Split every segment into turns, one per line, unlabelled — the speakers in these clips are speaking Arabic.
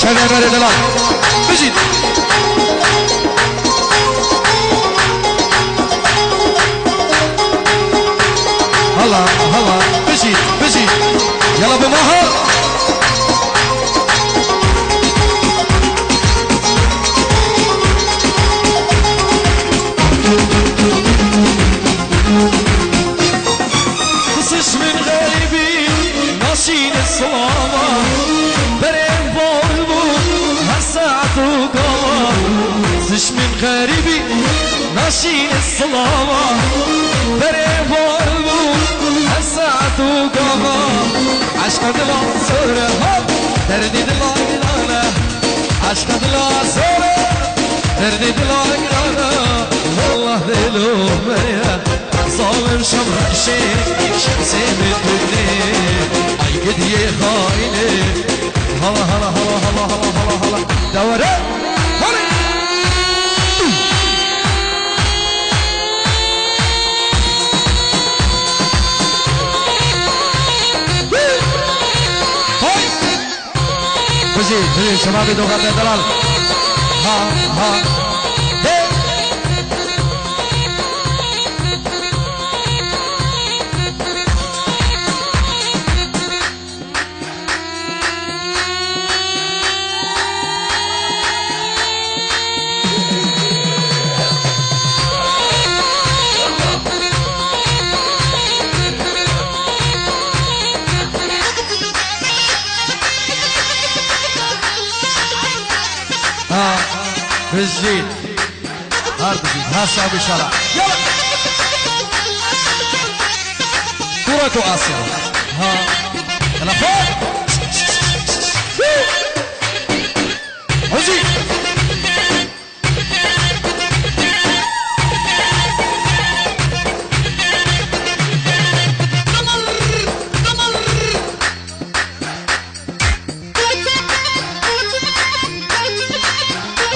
شغل غير دلال بجيت هلا هلا بجيت يلا ابو ماهر قصص من غريبي ناشين الصلابة برين بولبو هالساعة وقامة قصص من غريبي ناشين الصلابة برين بولبو هالساعة وقامة عشق دلا سورة دردي دلا قرانا عشق دلا سورة دردي دلا قرانا والله دلو مريا ظالم شمرك شيك شمسي بتبني اي قد يخايني هلا هلا هلا هلا هلا هلا هلا دورة هلا بزيد شبابي دوغات دلال ها بالزيد هارد زيد هاسا بشارع يلا كرة آسيا ها يلا فوق عزيز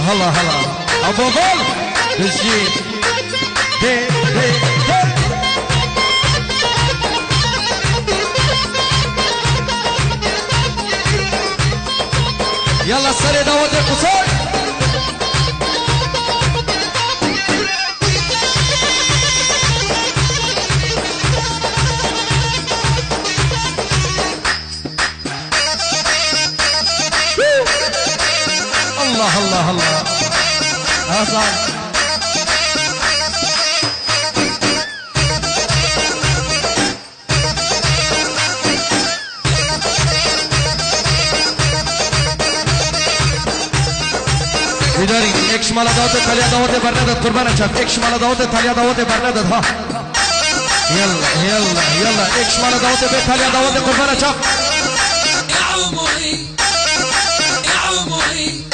هلا هلا ابو بول بالزيد دي يلا سري داود القصور الله الله الله أصلا بداري اكش مالا داوت تاليا داوت برندت قربان شاف اكش مالا داوت تاليا داوت برندت ها يلا يلا يلا اكش مالا داوت تاليا داوت قربان شاف يا عمري يا عمري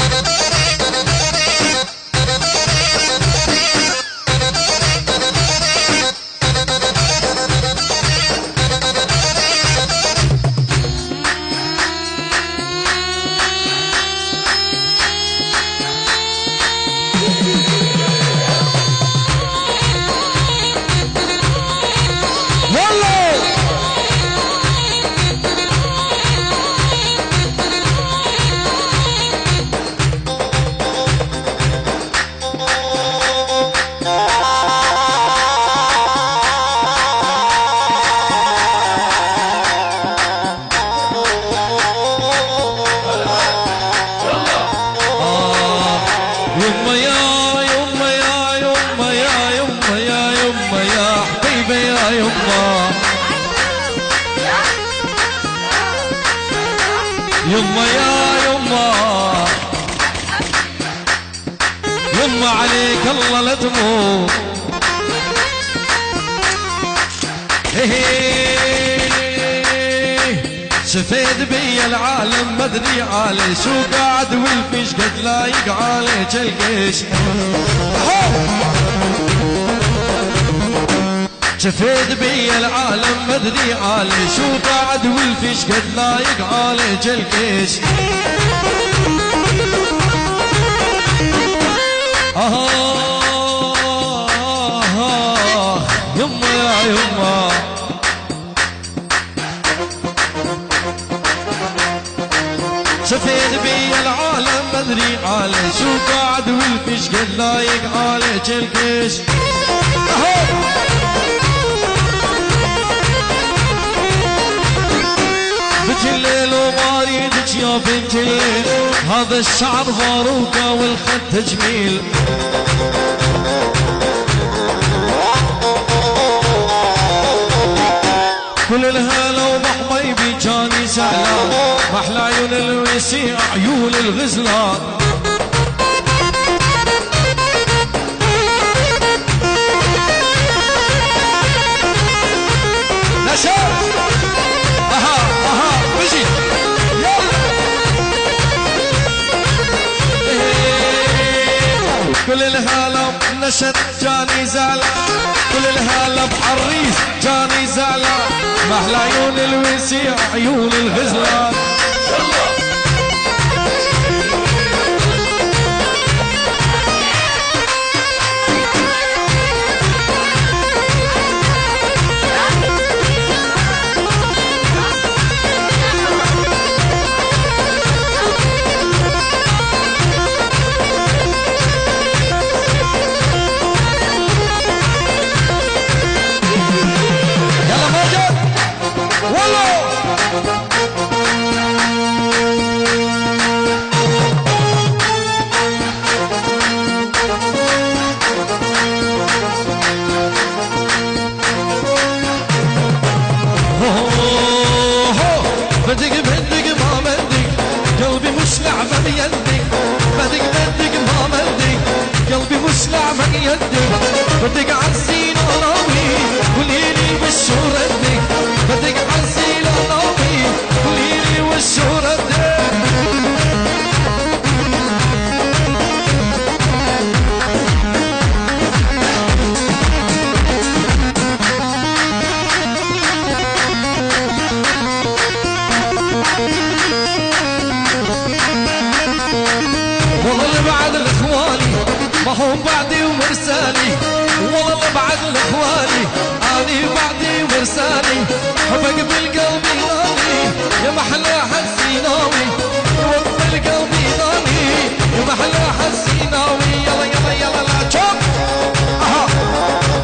يما يا يما يما عليك الله لا تموت سفيد بي العالم مدري علي شو قاعد والفيش قد لايق عليك القيش سفيد بي العالم مدري علي شو قاعد والفيش قد لايق عليك القيش يما يا يما سفيد بي العالم مدري عالي شو قاعد والفيش قد لايق عليك الكش بك الليل وما اريدك يا بنت الليل هذا الشعر باروكه والخد تجميل كل الهلا وبحبيبي جاني زعلان محلى عيون الويسي عيون الغزلان نشاط اها بجي يلا كل الهلا نشد جاني زعلان كل الهلا بعريس جاني زعلان محلى عيون الوسيع عيون الغزلان بدك عالزين ناوي قوليلي وشو ردك بدك عالزين ناوي قوليلي وشو ردك والله بعد الاخواني ما هم بعدي ومرسالي والله بعد الاخواني اني بعدي ومرسالي حبك بالقلب ناني يا محلى حسيناوي حبك بالقلب ناني يا محلى حسيناوي يلا يلا يلا لا شوف اها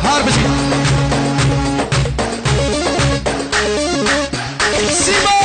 هاربشي سيمو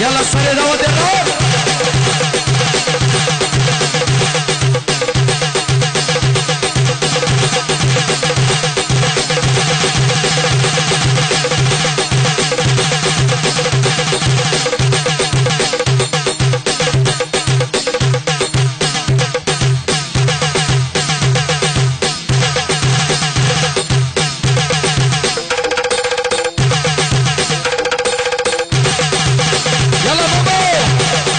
يلا صار داود النور يلا بابا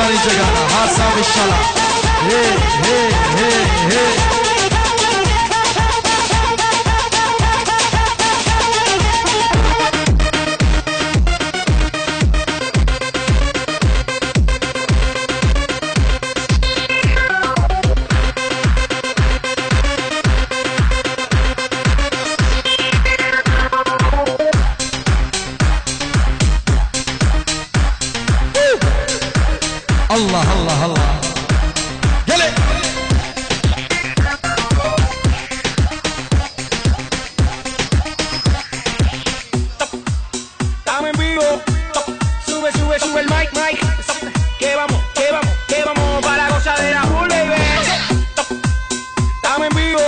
قرباني جگانا حاسا بالشلا هي هي هي هي الله الله الله يلا
estamos en vivo, sube, sube, sube el mic, mic, que vamos, que vamos, que vamos para la gozadera, baby. Estamos en vivo,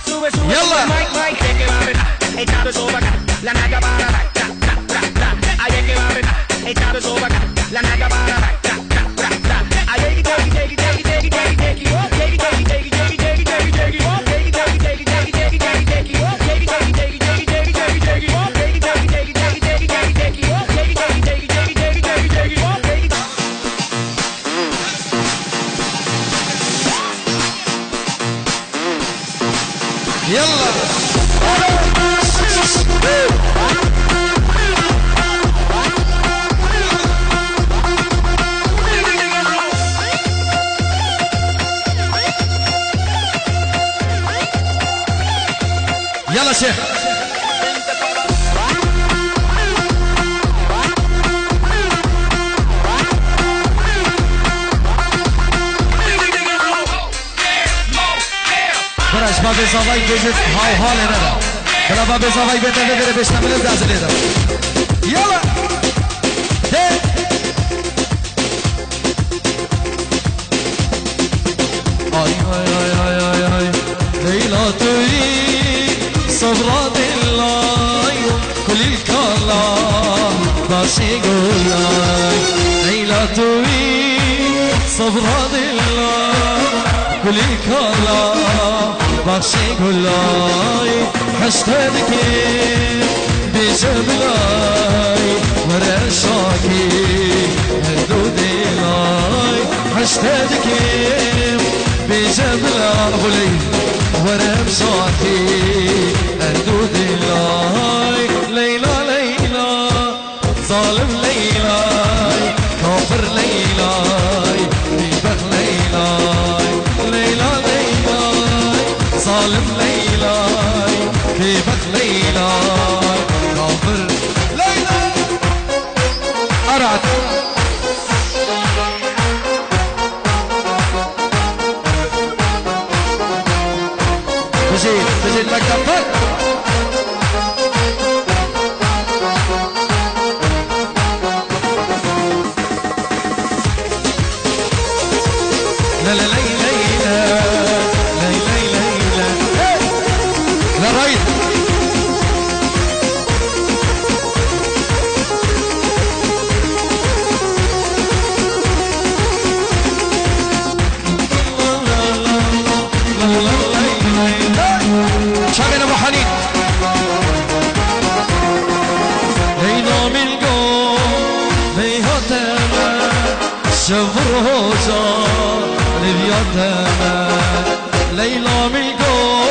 sube, sube, sube el mic, mic, que va a retar, echado eso para acá, la naga para atrás, tra, tra, tra, tra, ahí es que va a retar, echado eso para acá, la naga para atrás.
يلا يلا شيخ براش باب زاوای بجت هاو حال ندا بلا باب زاوای بده بده بشنمل دازلی دا يلا ده ay ay ay ay ay ay Leyla turi sabra dillay kulil kala bashi gulay Leyla turi sabra dillay kulil kala bashi gulay hashtadki بجبلاي ورشاكي هدوديلاي hashtadki بجبل أبولي ورمشاكي أردود الله ليلى ليلى ظالم ليلى كافر ليلى بيبخ ليلى ليلى ليلى ظالم ليلى بيبخ ليلى كافر ليلى أرعد بجيت لك دفك لا لا لا لا لا لا لا لا رايد شامل ابو حنين لينا من قوم ليهتما شفروجا لبياتما لينا من قوم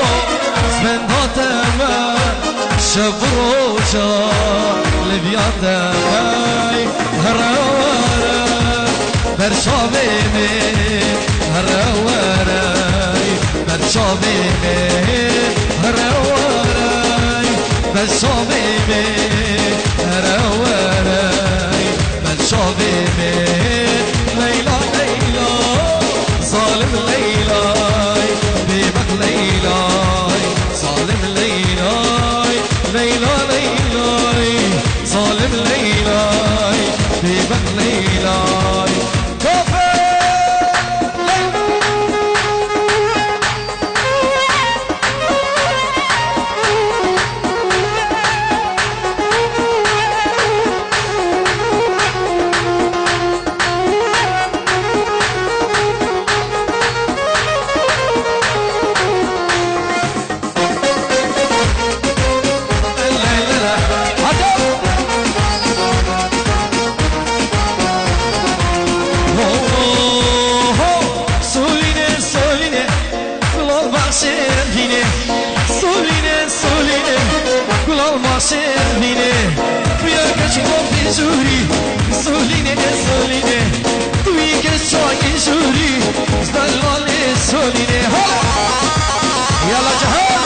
سبنداتما شفروجا لبياتما هراورا برشابيمي هراورا برشابيمي هراوراي برشابيمي هراوراي برشابيمي ليلى ليلى ظالم ليلى بيبك ليلى ظالم ليلى ليلى ليلى ظالم ليلى بيبك ليلى سرینه بیا کچکم بیزوری سولینه سولینه توی که چای زوری زدلال سولینه یالا جهان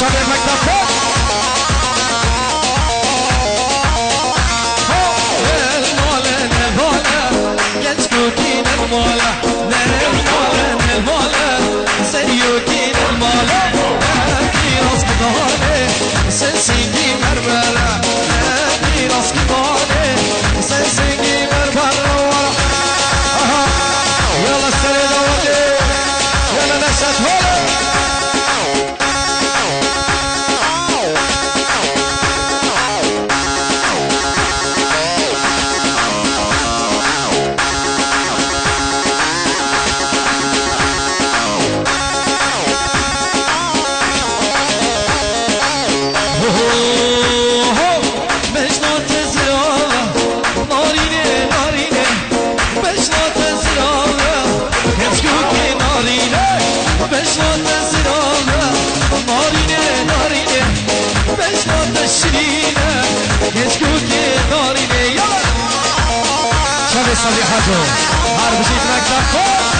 Çabuk mikrofon. El mole el mole, genç kukin el mole. El mole el mole, sen yukin el mole. Biraz gidane, sensin ki mermere. Biraz gidane, sensin ki mermere. Yalla seni davati, yalla neşet hole. صبي حاجو عارف جيت مكتب